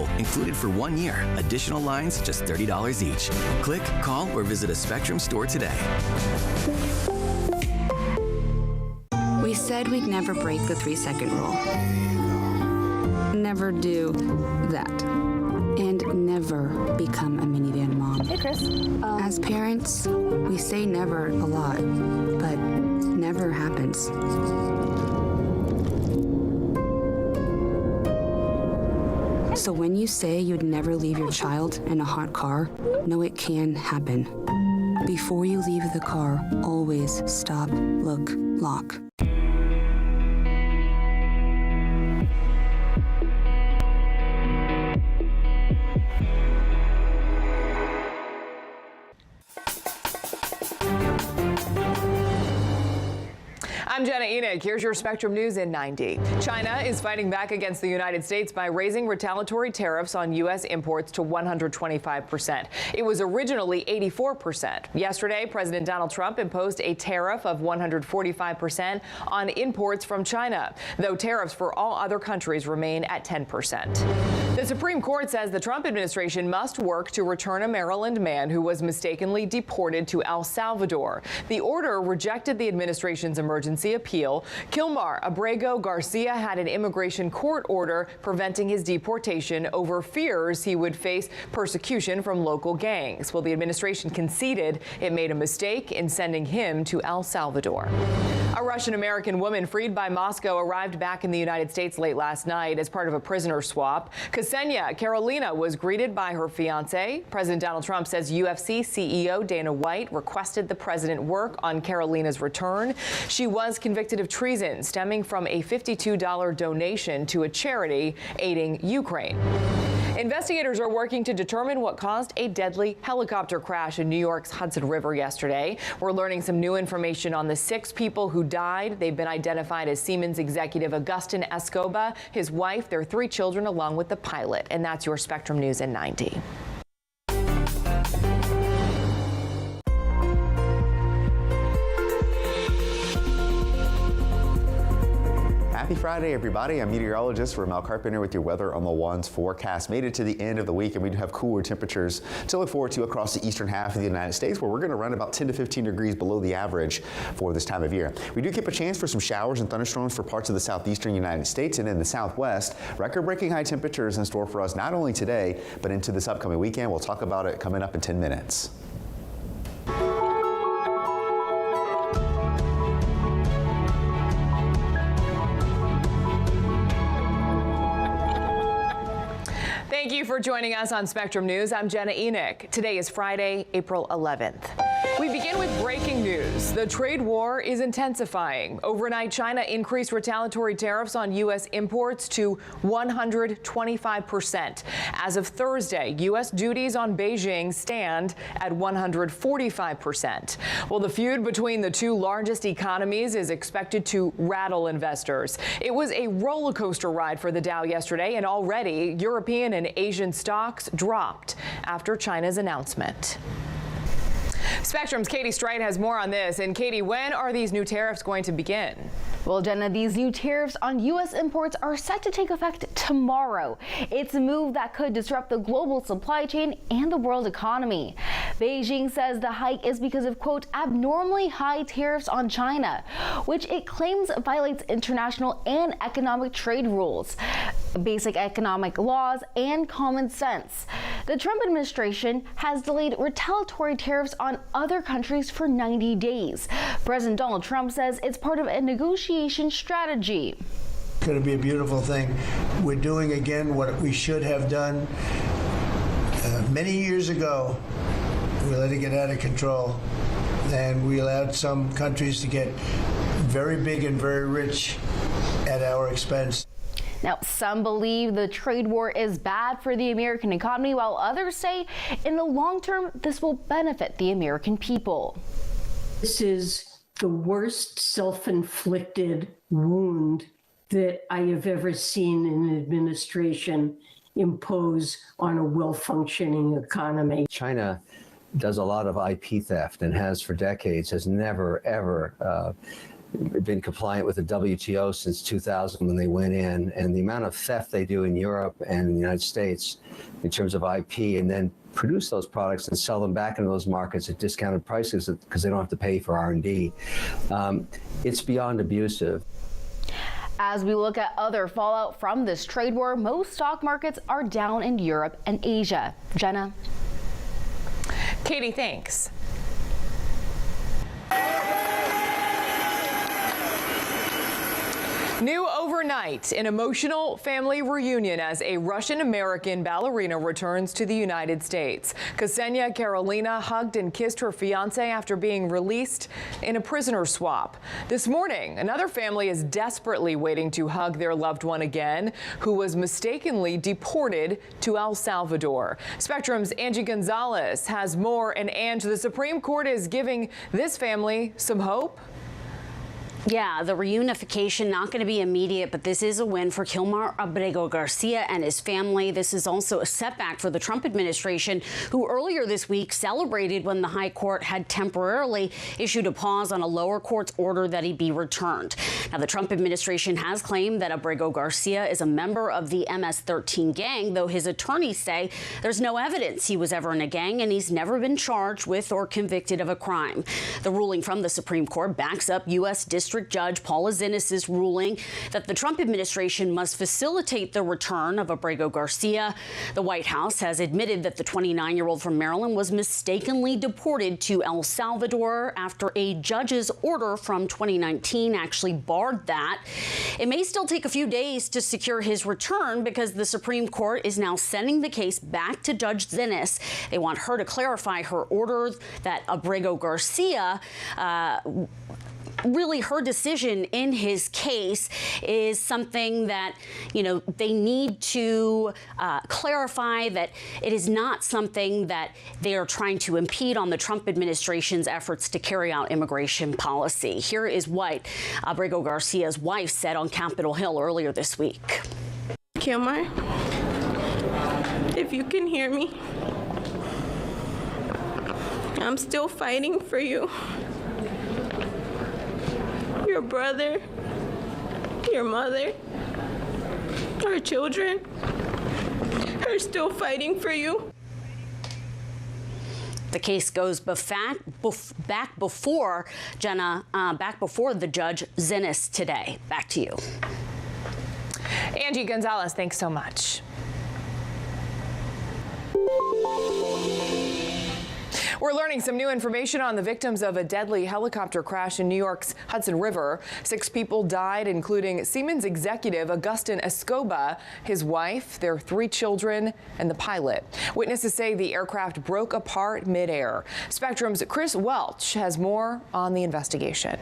Mobile, included for 1 year. Additional lines, just $30 each. Click, call, or visit a Spectrum store today. We said we'd never break the 3-second rule. Never do that. And never become a minivan mom. Hey, Chris. As parents, we say never a lot, but never happens. So when you say you'd never leave your child in a hot car, know it can happen. Before you leave the car, always stop, look, lock. I'm Jenna Enoch. Here's your Spectrum News in 90. China is fighting back against the United States by raising retaliatory tariffs on U.S. imports to 125%. It was originally 84%. Yesterday, President Donald Trump imposed a tariff of 145% on imports from China, though tariffs for all other countries remain at 10%. The Supreme Court says the Trump administration must work to return a Maryland man who was mistakenly deported to El Salvador. The order rejected the administration's emergency appeal. Kilmar Abrego Garcia had an immigration court order preventing his deportation over fears he would face persecution from local gangs. Well, the administration conceded it made a mistake in sending him to El Salvador. A Russian-American woman freed by Moscow arrived back in the United States late last night as part of a prisoner swap. Ksenia Karolina was greeted by her fiancé. President Donald Trump says UFC CEO Dana White requested the president work on Karolina's return. She was convicted of treason stemming from a $52 donation to a charity aiding Ukraine. Investigators are working to determine what caused a deadly helicopter crash in New York's Hudson River yesterday. We're learning some new information on the 6 people who died. They've been identified as Siemens executive Agustin Escoba, his wife, their 3 children, along with the pilot. And that's your Spectrum News in 90. Happy Friday, everybody. I'm meteorologist Ramel Carpenter with your weather on the Ones forecast. Made it to the end of the week, and we do have cooler temperatures to look forward to across the eastern half of the United States, where we're going to run about 10 to 15 degrees below the average for this time of year. We do keep a chance for some showers and thunderstorms for parts of the southeastern United States, and in the southwest, record-breaking high temperatures in store for us not only today, but into this upcoming weekend. We'll talk about it coming up in 10 minutes. Thank you for joining us on Spectrum News. I'm Jenna Enoch. Today is Friday, April 11th. We begin with breaking news. The trade war is intensifying. Overnight, China increased retaliatory tariffs on U.S. imports to 125%. As of Thursday, U.S. duties on Beijing stand at 145%. Well, the feud between the 2 largest economies is expected to rattle investors. It was a roller coaster ride for the Dow yesterday, and already European and Asian stocks dropped after China's announcement. Spectrum's Katie Strite has more on this. And Katie, when are these new tariffs going to begin? Well, Jenna, these new tariffs on U.S. imports are set to take effect tomorrow. It's a move that could disrupt the global supply chain and the world economy. Beijing says the hike is because of, quote, abnormally high tariffs on China, which it claims violates international and economic trade rules, basic economic laws, and common sense. The Trump administration has delayed retaliatory tariffs on other countries for 90 days. President Donald Trump says it's part of a negotiation strategy. It's going to be a beautiful thing. We're doing again what we should have done many years ago. We let it get out of control, and we allowed some countries to get very big and very rich at our expense. Now, some believe the trade war is bad for the American economy, while others say in the long term, this will benefit the American people. This is the worst self-inflicted wound that I have ever seen an administration impose on a well-functioning economy. China does a lot of IP theft and has for decades, has never, ever been compliant with the WTO since 2000 when they went in, and the amount of theft they do in Europe and in the United States in terms of IP, and then produce those products and sell them back into those markets at discounted prices because they don't have to pay for R&D. It's beyond abusive. As we look at other fallout from this trade war, most stock markets are down in Europe and Asia. Jenna? Katie, thanks. New overnight, an emotional family reunion as a Russian-American ballerina returns to the United States. Ksenia Karolina hugged and kissed her fiancé after being released in a prisoner swap. This morning, another family is desperately waiting to hug their loved one again, who was mistakenly deported to El Salvador. Spectrum's Angie Gonzalez has more. And Ange, the Supreme Court is giving this family some hope. Yeah, the reunification not going to be immediate, but this is a win for Kilmar Abrego Garcia and his family. This is also a setback for the Trump administration, who earlier this week celebrated when the high court had temporarily issued a pause on a lower court's order that he be returned. Now, the Trump administration has claimed that Abrego Garcia is a member of the MS-13 gang, though his attorneys say there's no evidence he was ever in a gang and he's never been charged with or convicted of a crime. The ruling from the Supreme Court backs up U.S. District Judge Paula Zinnes' ruling that the Trump administration must facilitate the return of Abrego Garcia. The White House has admitted that the 29-year-old from Maryland was mistakenly deported to El Salvador after a judge's order from 2019 actually barred that. It may still take a few days to secure his return because the Supreme Court is now sending the case back to Judge Zinnes. They want her to clarify her order that Abrego Garcia really her decision in his case is something that, you know, they need to clarify that it is not something that they are trying to impede on the Trump administration's efforts to carry out immigration policy. Here is what Abrego Garcia's wife said on Capitol Hill earlier this week. Kilmar, if you can hear me, I'm still fighting for you. Your brother, your mother, our children are still fighting for you. The case goes back before, Jenna, back before the Judge Zinnes today. Back to you. Angie Gonzalez, thanks so much. We're learning some new information on the victims of a deadly helicopter crash in New York's Hudson River. 6 people died, including Siemens executive Agustin Escoba, his wife, their 3 children, and the pilot. Witnesses say the aircraft broke apart midair. Spectrum's Chris Welch has more on the investigation.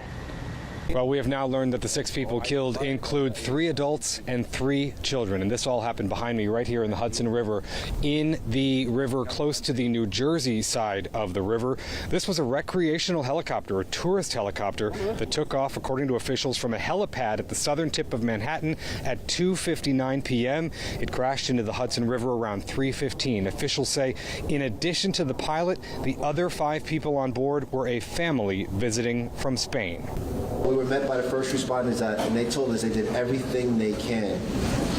Well, we have now learned that the 6 people killed include 3 adults and 3 children. And this all happened behind me right here in the Hudson River, in the river close to the New Jersey side of the river. This was a recreational helicopter, a tourist helicopter, that took off, according to officials, from a helipad at the southern tip of Manhattan at 2:59 p.m. It crashed into the Hudson River around 3:15. Officials say, in addition to the pilot, the other 5 people on board were a family visiting from Spain. We were met by the first responders, and they told us they did everything they can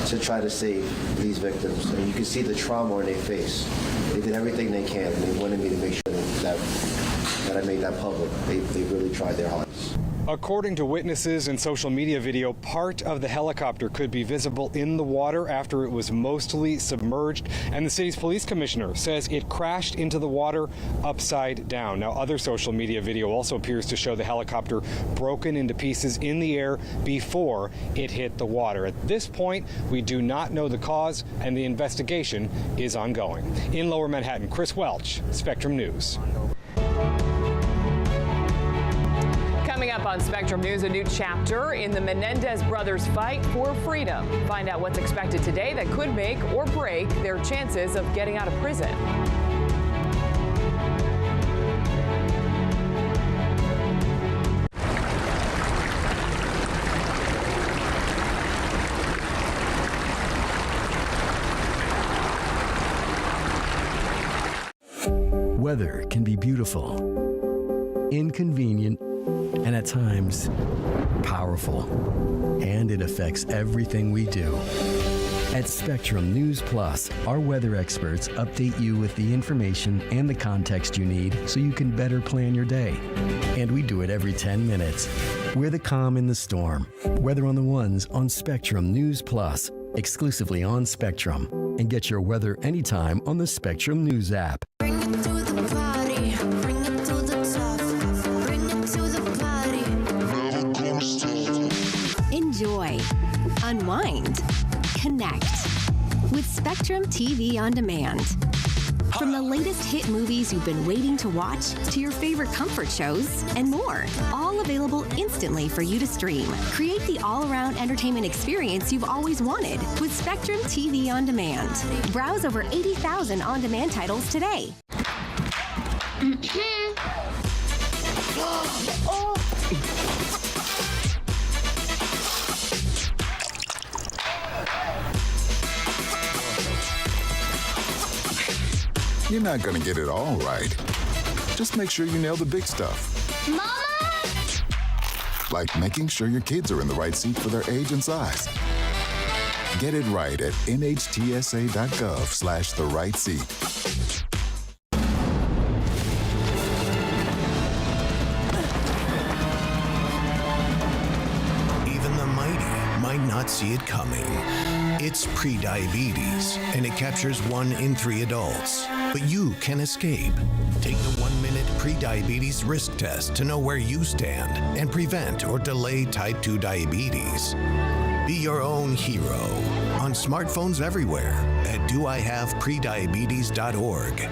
to try to save these victims. And you can see the trauma on their face. They did everything they can, and they wanted me to make sure that I made that public. They really tried their hardest. According to witnesses and social media video, part of the helicopter could be visible in the water after it was mostly submerged, and the city's police commissioner says it crashed into the water upside down. Now, other social media video also appears to show the helicopter broken into pieces in the air before it hit the water. At this point, we do not know the cause, and the investigation is ongoing. In Lower Manhattan, Chris Welch, Spectrum News. Coming up on Spectrum News, a new chapter in the Menendez brothers' fight for freedom. Find out what's expected today that could make or break their chances of getting out of prison. Weather can be beautiful, inconvenient, and at times powerful. And it affects everything we do. At Spectrum News Plus, our weather experts update you with the information and the context you need so you can better plan your day. And we do it every 10 minutes. We're the calm in the storm. Weather on the Ones on Spectrum News Plus, exclusively on Spectrum. And get your weather anytime on the Spectrum News app. Bring it to the party, bring it to the top, bring it to the party. Never gonna stop. Enjoy, unwind, connect with Spectrum TV On Demand. From the latest hit movies you've been waiting to watch to your favorite comfort shows and more, all available instantly for you to stream. Create the all-around entertainment experience you've always wanted with Spectrum TV On Demand. Browse over 80,000 on-demand titles today. You're not gonna get it all right. Just make sure you nail the big stuff. Mama! Like making sure your kids are in the right seat for their age and size. Get it right at nhtsa.gov/the-right-seat. Even the mighty might not see it coming. It's prediabetes, and it captures 1 in 3 adults. But you can escape. Take the 1-minute prediabetes risk test to know where you stand and prevent or delay type 2 diabetes. Be your own hero on smartphones everywhere at doihaveprediabetes.org.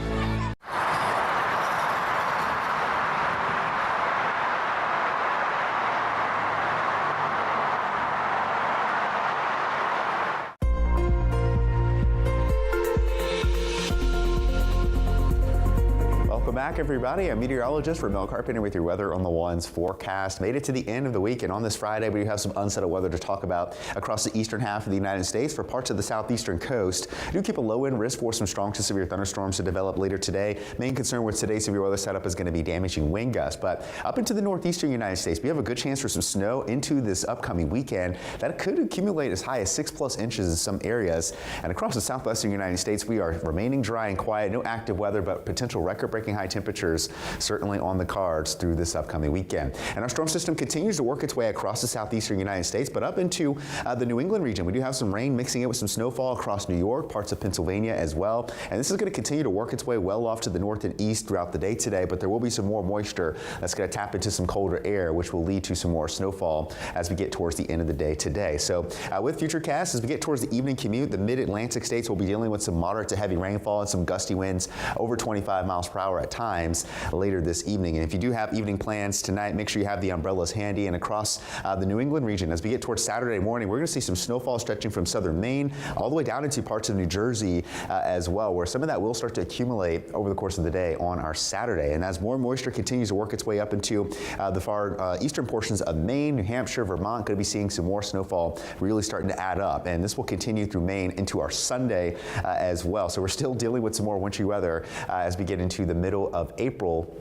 Welcome back, everybody. I'm meteorologist Ramel Carpenter with your Weather on the Ones forecast. Made it to the end of the week, and on this Friday, we have some unsettled weather to talk about across the eastern half of the United States. For parts of the southeastern coast, do keep a low-end risk for some strong to severe thunderstorms to develop later today. Main concern with today's severe weather setup is going to be damaging wind gusts. But up into the northeastern United States, we have a good chance for some snow into this upcoming weekend. That could accumulate as high as 6+ inches in some areas. And across the southwestern United States, we are remaining dry and quiet. No active weather, but potential record-breaking high temperatures certainly on the cards through this upcoming weekend. And our storm system continues to work its way across the southeastern United States, but up into the New England region. We do have some rain mixing it with some snowfall across New York, parts of Pennsylvania as well. And this is going to continue to work its way well off to the north and east throughout the day today, but there will be some more moisture that's going to tap into some colder air, which will lead to some more snowfall as we get towards the end of the day today. So with Futurecast, as we get towards the evening commute, the mid-Atlantic states will be dealing with some moderate to heavy rainfall and some gusty winds over 25 miles per hour at times later this evening. And if you do have evening plans tonight, make sure you have the umbrellas handy. And across the New England region, as we get towards Saturday morning, we're going to see some snowfall stretching from southern Maine all the way down into parts of New Jersey as well, where some of that will start to accumulate over the course of the day on our Saturday. And as more moisture continues to work its way up into the far eastern portions of Maine, New Hampshire, Vermont, going to be seeing some more snowfall really starting to add up. And this will continue through Maine into our Sunday as well. So we're still dealing with some more wintry weather as we get into the middle of April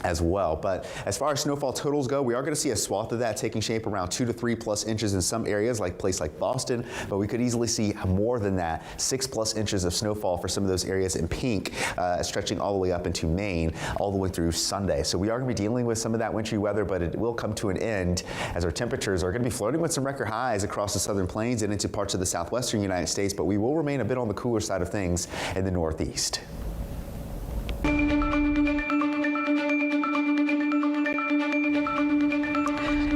as well. But as far as snowfall totals go, we are going to see a swath of that taking shape around 2 to 3+ inches in some areas, like place like Boston, but we could easily see more than that, 6+ inches of snowfall for some of those areas in pink, stretching all the way up into Maine, all the way through Sunday. So we are going to be dealing with some of that wintry weather, but it will come to an end as our temperatures are going to be flirting with some record highs across the southern plains and into parts of the southwestern United States, but we will remain a bit on the cooler side of things in the northeast.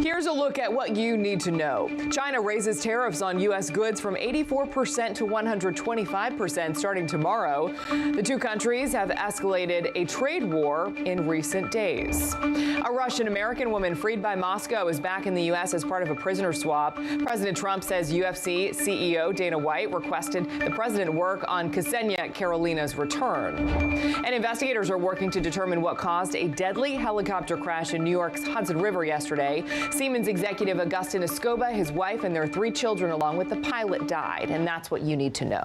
Here's a look at what you need to know. China raises tariffs on U.S. goods from 84% to 125% starting tomorrow. The two countries have escalated a trade war in recent days. A Russian-American woman freed by Moscow is back in the U.S. as part of a prisoner swap. President Trump says UFC CEO Dana White requested the president work on Ksenia Karolina's return. And investigators are working to determine what caused a deadly helicopter crash in New York's Hudson River yesterday. Siemens executive Agustin Escoba, his wife, and their 3 children, along with the pilot, died. And that's what you need to know.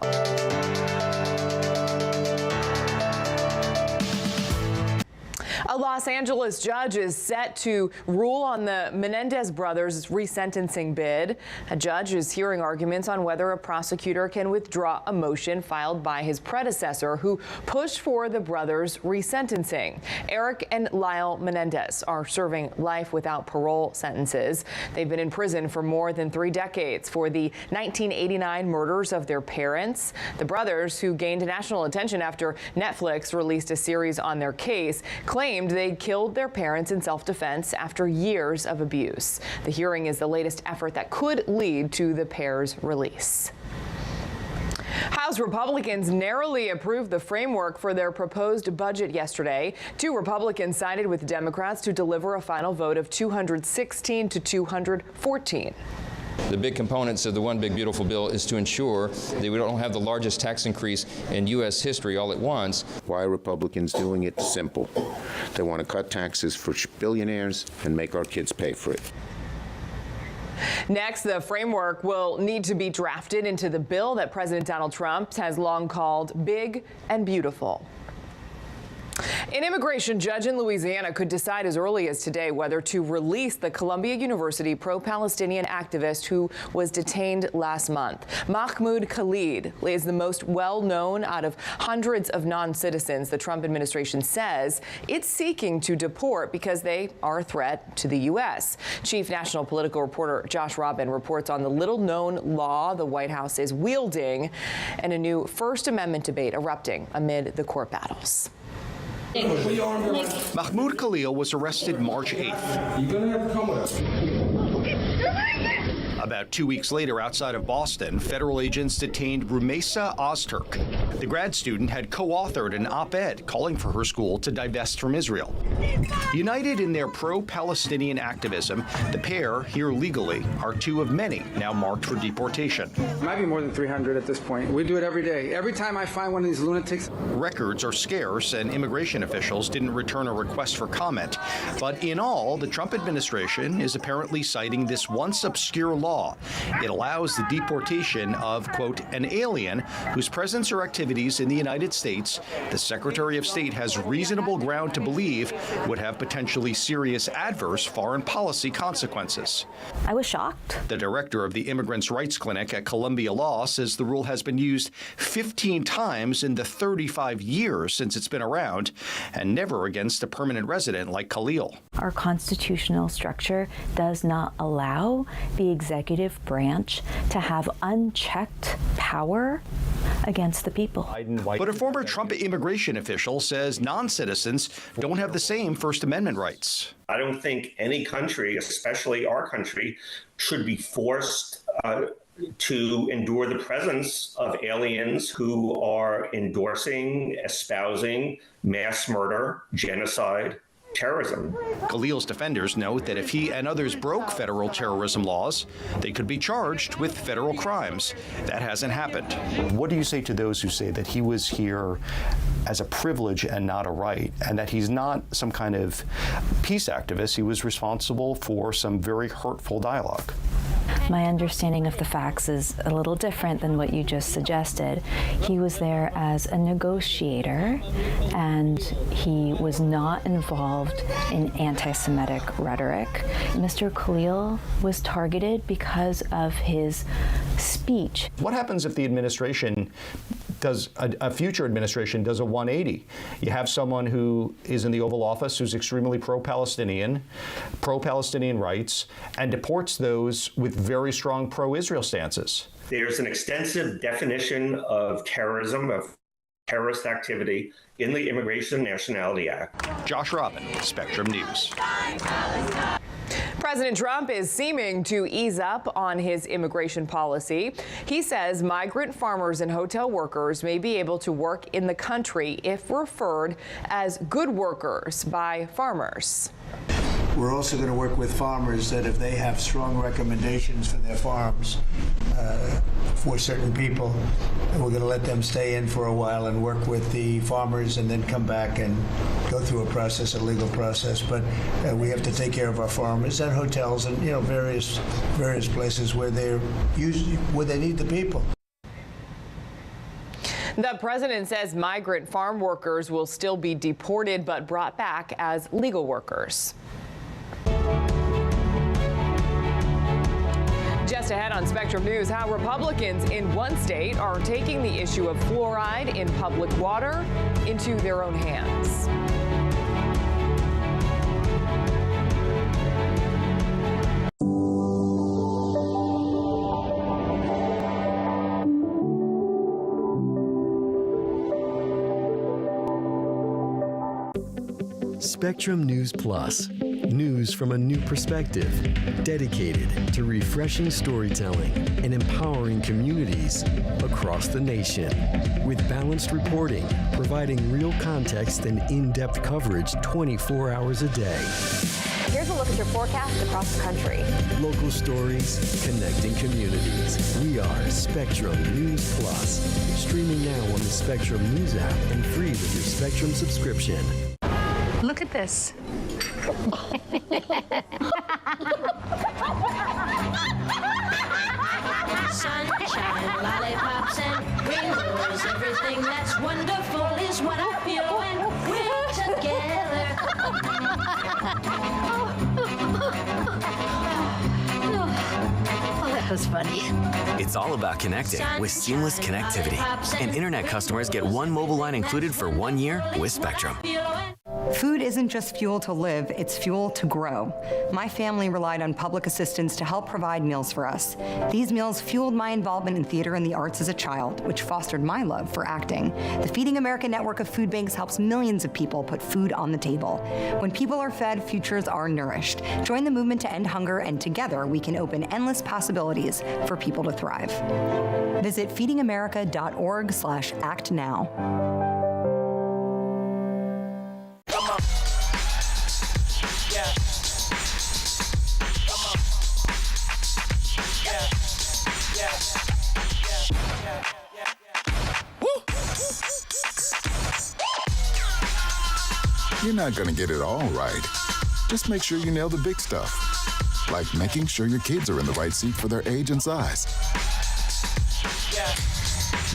A A Los Angeles judge is set to rule on the Menendez brothers' resentencing bid. A judge is hearing arguments on whether a prosecutor can withdraw a motion filed by his predecessor who pushed for the brothers' resentencing. Eric and Lyle Menendez are serving life without parole sentences. They've been in prison for more than 3 decades for the 1989 murders of their parents. The brothers, who gained national attention after Netflix released a series on their case, claimed they killed their parents in self-defense after years of abuse. The hearing is the latest effort that could lead to the pair's release. House Republicans narrowly approved the framework for their proposed budget yesterday. 2 Republicans sided with Democrats to deliver a final vote of 216 to 214. The big components of the One Big Beautiful Bill is to ensure that we don't have the largest tax increase in U.S. history all at once. Why are Republicans doing it? Simple. They want to cut taxes for billionaires and make our kids pay for it. Next, the framework will need to be drafted into the bill that President Donald Trump has long called big and beautiful. An immigration judge in Louisiana could decide as early as today whether to release the Columbia University pro-Palestinian activist who was detained last month. Mahmoud Khalid is the most well-known out of hundreds of non-citizens the Trump administration says it's seeking to deport because they are a threat to the U.S. Chief national political reporter Josh Robin reports on the little-known law the White House is wielding and a new First Amendment debate erupting amid the court battles. Mahmoud Khalil was arrested March 8th. You're gonna have to come with us. About 2 weeks later, outside of Boston, federal agents detained Rumeisa Ozturk. The grad student had co-authored an op-ed calling for her school to divest from Israel. United in their pro-Palestinian activism, the pair, here legally, are 2 of many now marked for deportation. It might be more than 300 at this point. We do it every day. Every time I find one of these lunatics. Records are scarce, and immigration officials didn't return a request for comment. But in all, the Trump administration is apparently citing this once obscure law. It allows the deportation of, quote, an alien whose presence or activities in the United States the Secretary of State has reasonable ground to believe would have potentially serious adverse foreign policy consequences. I was shocked. The director of the Immigrants' Rights Clinic at Columbia Law says the rule has been used 15 times in the 35 years since it's been around, and never against a permanent resident like Khalil. Our constitutional structure does not allow the executive branch to have unchecked power against the people. But a former Trump immigration official says non-citizens don't have the same First Amendment rights. I don't think any country, especially our country, should be forced to endure the presence of aliens who are endorsing, espousing mass murder, genocide, terrorism. Khalil's defenders note that if he and others broke federal terrorism laws, they could be charged with federal crimes. That hasn't happened. What do you say to those who say that he was here as a privilege and not a right, and that he's not some kind of peace activist? He was responsible for some very hurtful dialogue. My understanding of the facts is a little different than what you just suggested. He was there as a negotiator, and he was not involved in anti-Semitic rhetoric. Mr. Khalil was targeted because of his speech. What happens if the administration does, a future administration does a 180? You have someone who is in the Oval Office who's extremely pro-Palestinian rights, and deports those with very strong pro-Israel stances. There's an extensive definition of terrorism, of terrorist activity in the Immigration and Nationality Act. Josh Robin, Spectrum News. President Trump is seeming to ease up on his immigration policy. He says migrant farmers and hotel workers may be able to work in the country if referred as good workers by farmers. We're also going to work with farmers that if they have strong recommendations for their farms for certain people, we're going to let them stay in for a while and work with the farmers and then come back and go through a process, a legal process. But we have to take care of our farmers and hotels and various places where they need the people. The president says migrant farm workers will still be deported but brought back as legal workers. Just ahead on Spectrum News, how Republicans in one state are taking the issue of fluoride in public water into their own hands. Spectrum News Plus. News from a new perspective, dedicated to refreshing storytelling and empowering communities across the nation. With balanced reporting, providing real context and in-depth coverage 24 hours a day. Here's a look at your forecast across the country. Local stories, connecting communities. We are Spectrum News Plus. Streaming now on the Spectrum News app and free with your Spectrum subscription. Look at this. Sunshine, lollipops, and rainbows. Everything that's wonderful is what I feel when we're together. Oh, that was funny. It's all about connecting with seamless connectivity. And internet customers get one mobile line included for 1 year with Spectrum. Food isn't just fuel to live, it's fuel to grow. My family relied on public assistance to help provide meals for us. These meals fueled my involvement in theater and the arts as a child, which fostered my love for acting. The Feeding America network of food banks helps millions of people put food on the table. When people are fed, futures are nourished. Join the movement to end hunger, and together we can open endless possibilities for people to thrive. Visit feedingamerica.org/actnow. You're not going to get it all right. Just make sure you nail the big stuff, like making sure your kids are in the right seat for their age and size.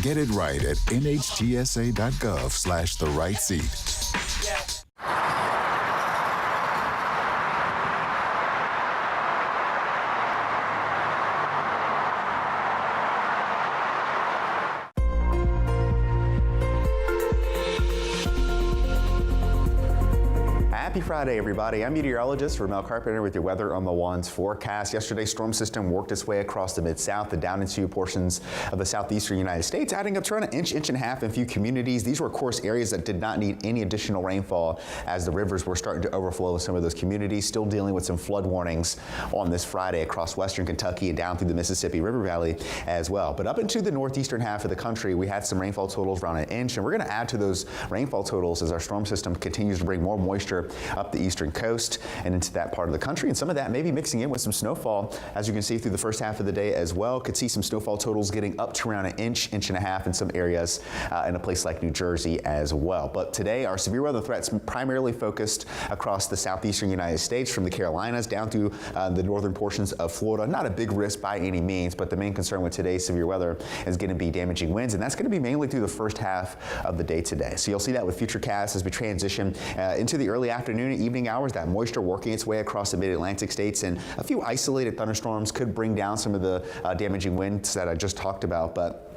Get it right at nhtsa.gov/the-right-seat. Happy Friday, everybody. I'm meteorologist Ramel Carpenter with your Weather on the Ones forecast. Yesterday's storm system worked its way across the Mid-South and down into portions of the southeastern United States, adding up to around an inch and a half in a few communities. These were, of course, areas that did not need any additional rainfall as the rivers were starting to overflow in some of those communities, still dealing with some flood warnings on this Friday across western Kentucky and down through the Mississippi River Valley as well. But up into the northeastern half of the country, we had some rainfall totals around an inch, and we're going to add to those rainfall totals as our storm system continues to bring more moisture up the eastern coast and into that part of the country, and some of that may be mixing in with some snowfall, as you can see through the first half of the day as well. Could see some snowfall totals getting up to around an inch and a half in some areas in a place like New Jersey as well. But today our severe weather threats primarily focused across the southeastern United States, from the Carolinas down through the northern portions of Florida. Not a big risk by any means, but the main concern with today's severe weather is going to be damaging winds, and that's going to be mainly through the first half of the day today. So you'll see that with Futurecast as we transition into the early afternoon and evening hours, that moisture working its way across the mid-Atlantic states, and a few isolated thunderstorms could bring down some of the damaging winds that I just talked about. But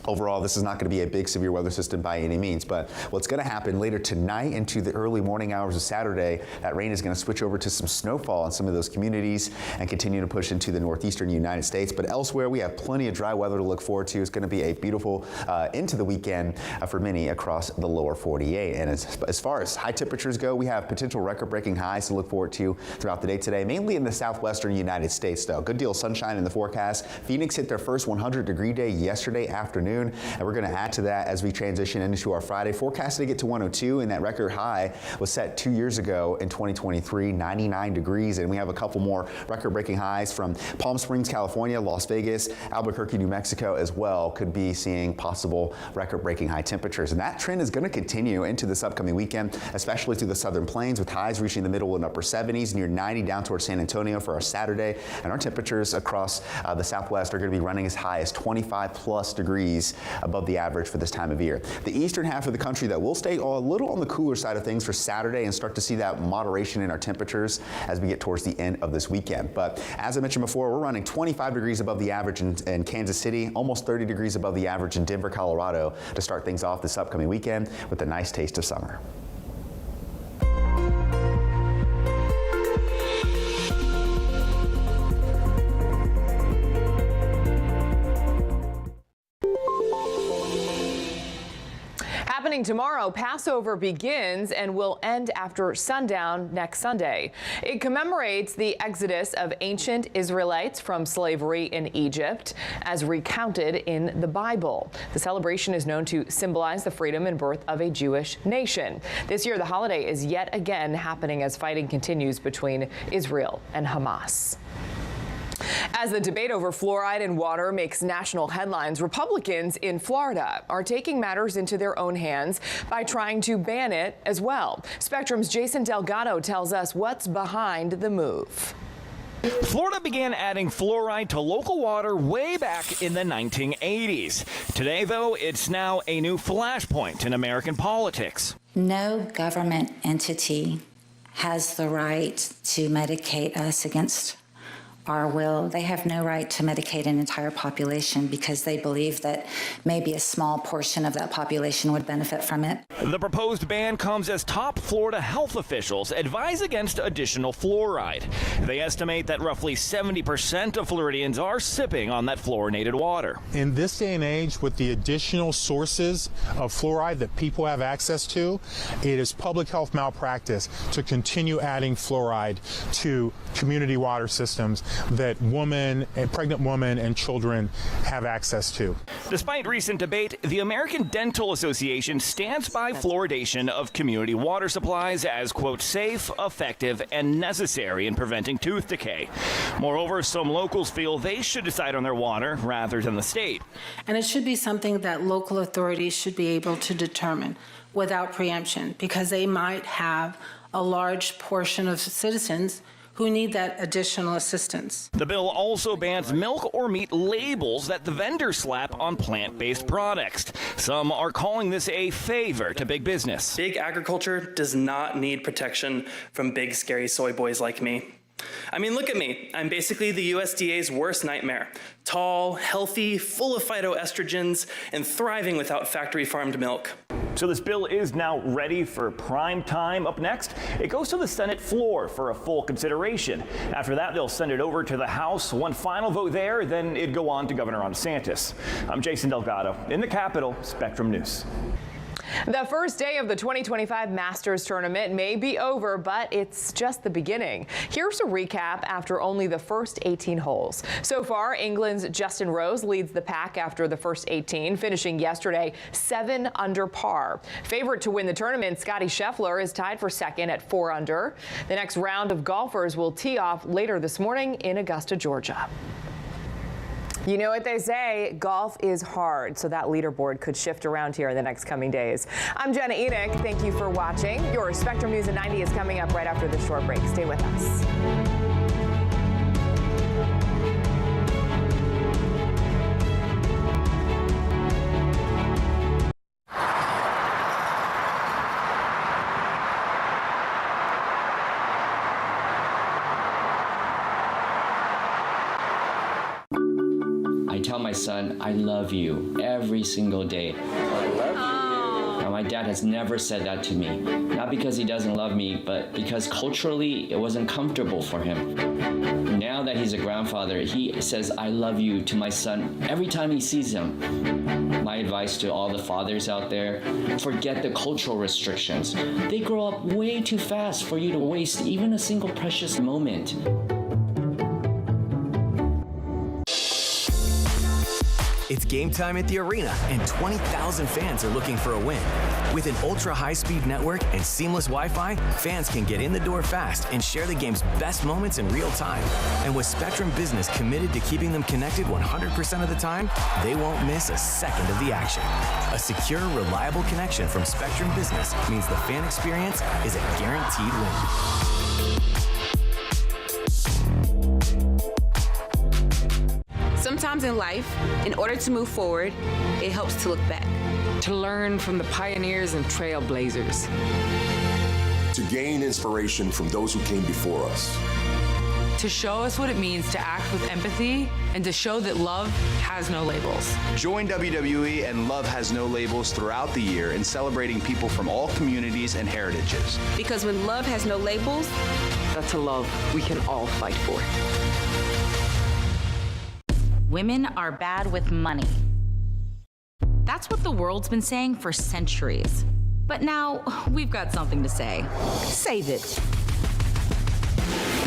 overall, this is not going to be a big severe weather system by any means, but what's going to happen later tonight into the early morning hours of Saturday, that rain is going to switch over to some snowfall in some of those communities and continue to push into the northeastern United States. But elsewhere, we have plenty of dry weather to look forward to. It's going to be a beautiful into the weekend for many across the lower 48. And as far as high temperatures go, we have potential record-breaking highs to look forward to throughout the day today, mainly in the southwestern United States, though. Good deal of sunshine in the forecast. Phoenix hit their first 100-degree day yesterday afternoon, and we're going to add to that as we transition into our Friday. Forecasted to get to 102, and that record high was set 2 years ago in 2023, 99 degrees. And we have a couple more record-breaking highs from Palm Springs, California, Las Vegas, Albuquerque, New Mexico as well. Could be seeing possible record-breaking high temperatures. And that trend is going to continue into this upcoming weekend, especially through the southern plains, with highs reaching the middle and upper 70s, near 90 down towards San Antonio for our Saturday. And our temperatures across the southwest are going to be running as high as 25 plus degrees degrees above the average for this time of year. The eastern half of the country that will stay a little on the cooler side of things for Saturday and start to see that moderation in our temperatures as we get towards the end of this weekend. But as I mentioned before, we're running 25 degrees above the average in Kansas City, almost 30 degrees above the average in Denver, Colorado to start things off this upcoming weekend with a nice taste of summer. Happening tomorrow, Passover begins and will end after sundown next Sunday. It commemorates the exodus of ancient Israelites from slavery in Egypt, as recounted in the Bible. The celebration is known to symbolize the freedom and birth of a Jewish nation. This year, the holiday is yet again happening as fighting continues between Israel and Hamas. As the debate over fluoride in water makes national headlines, Republicans in Florida are taking matters into their own hands by trying to ban it as well. Spectrum's Jason Delgado tells us what's behind the move. Florida began adding fluoride to local water way back in the 1980s. Today, though, it's now a new flashpoint in American politics. No government entity has the right to medicate us against our will. They have no right to medicate an entire population because they believe that maybe a small portion of that population would benefit from it. The proposed ban comes as top Florida health officials advise against additional fluoride. They estimate that roughly 70% of Floridians are sipping on that fluorinated water. In this day and age, with the additional sources of fluoride that people have access to, it is public health malpractice to continue adding fluoride to community water systems that pregnant women and children have access to. Despite recent debate, the American Dental Association stands by fluoridation of community water supplies as, quote, safe, effective, and necessary in preventing tooth decay. Moreover, some locals feel they should decide on their water rather than the state. And it should be something that local authorities should be able to determine without preemption, because they might have a large portion of citizens who need that additional assistance. The bill also bans milk or meat labels that the vendors slap on plant-based products. Some are calling this a favor to big business. Big agriculture does not need protection from big, scary soy boys like me. I mean, look at me. I'm basically the USDA's worst nightmare. Tall, healthy, full of phytoestrogens, and thriving without factory-farmed milk. So this bill is now ready for prime time. Up next, it goes to the Senate floor for a full consideration. After that, they'll send it over to the House. One final vote there, then it'd go on to Governor Ron DeSantis. I'm Jason Delgado in the Capitol, Spectrum News. The first day of the 2025 Masters tournament may be over, but it's just the beginning. Here's a recap after only the first 18 holes. So far, England's Justin Rose leads the pack after the first 18, finishing yesterday 7 under par. Favorite to win the tournament, Scottie Scheffler, is tied for second at 4 under. The next round of golfers will tee off later this morning in Augusta, Georgia. You know what they say, golf is hard, so that leaderboard could shift around here in the next coming days. I'm Jenna Enoch. Thank you for watching. Your Spectrum News at 90 is coming up right after this short break. Stay with us. I tell my son, I love you every single day. I love you. Now, my dad has never said that to me. Not because he doesn't love me, but because culturally it wasn't comfortable for him. Now that he's a grandfather, he says, I love you to my son every time he sees him. My advice to all the fathers out there, forget the cultural restrictions. They grow up way too fast for you to waste even a single precious moment. It's game time at the arena, and 20,000 fans are looking for a win. With an ultra-high-speed network and seamless Wi-Fi, fans can get in the door fast and share the game's best moments in real time. And with Spectrum Business committed to keeping them connected 100% of the time, they won't miss a second of the action. A secure, reliable connection from Spectrum Business means the fan experience is a guaranteed win. Sometimes Sometimes in life, in order to move forward, it helps to look back. To learn from the pioneers and trailblazers. To gain inspiration from those who came before us. To show us what it means to act with empathy and to show that love has no labels. Join WWE and Love Has No Labels throughout the year in celebrating people from all communities and heritages. Because when love has no labels, that's a love we can all fight for. Women are bad with money. That's what the world's been saying for centuries. But now we've got something to say. Save it.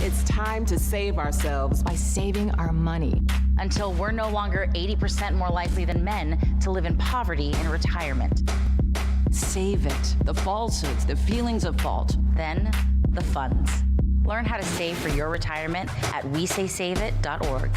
It's time to save ourselves by saving our money. Until we're no longer 80% more likely than men to live in poverty in retirement. Save it. The falsehoods, the feelings of fault. Then, the funds. Learn how to save for your retirement at WeSaySaveIt.org.